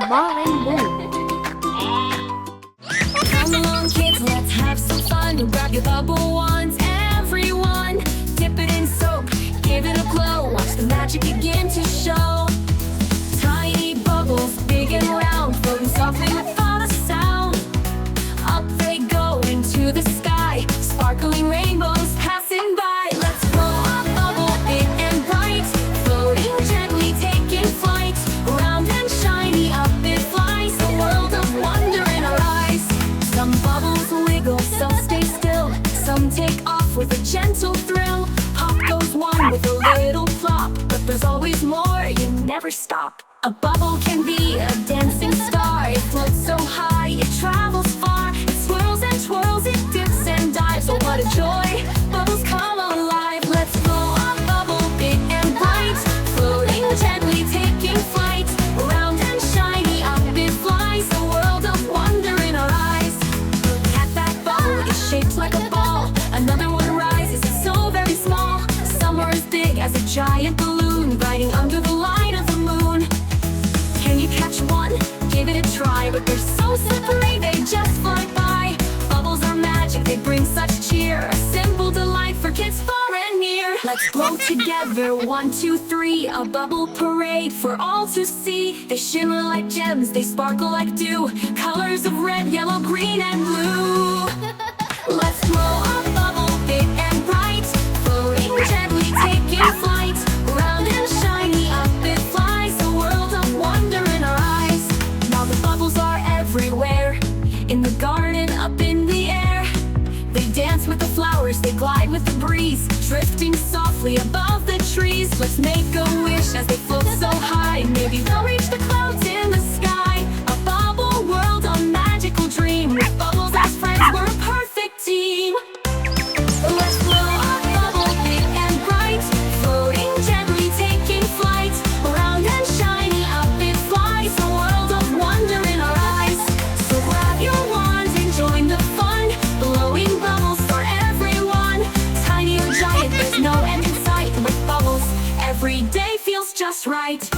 Ball and boom. Come along, kids, let's have some fun. Grab your bubble wands, everyone. Dip it in soap, give it a glow. Watch the magic begin to show. Tiny bubbles, big and round, floating softly without a sound. Up they go into the sky, sparkling rainbows passing by. Let's blow a bubble big and bright, floating gently, taking flight. Round and shiny, up it flies, a world of wonder in our eyes. Some bubbles wiggle, some stay still, some take off with a gentle thrill. Pop goes one with a little plop, but there's always more, you never stop. A bubble can be a dancing star. It floats so high, it travels far. It swirls and twirls, it dips and dives. Oh, what a joy! Bubbles come alive. Let's blow a bubble big and bright, floating gently, taking flight. Round and shiny, up it flies, a world of wonder in our eyes. Look at that bubble, it's shaped like a ball. Another one rises, it's so very small. Some are as big as a giant balloon, riding under the light of the moon. Can you catch one? Give it a try, but they're so slippery, they just fly by. Bubbles are magic, they bring such cheer, a simple delight for kids far and near. Let's blow together, 1, 2, 3, a bubble parade for all to see. They shimmer like gems, they sparkle like dew, colors of red, yellow, green, and blue. Let's blow a bubble big and bright, floating gently, taking flight. Round and shiny, up it flies, a world of wonder in our eyes. Now the bubbles are everywhere, in the garden, up in the air. They dance with the flowers, they glide with the breeze, drifting softly above the trees. Let's make a wish as they float so high, maybe they'll reach the clouds in the sky. A bubble world, a magical dream, with bubbles as friends, we're a perfect team. Let's blow a bubble big and bright, floating gently, taking flight. Round and shiny, up it flies, a world of wonder in our eyes. So grab your wands and join the fun, blowing bubbles for everyone. Tiny or giant, there's no end in sight. With bubbles, every day feels just right.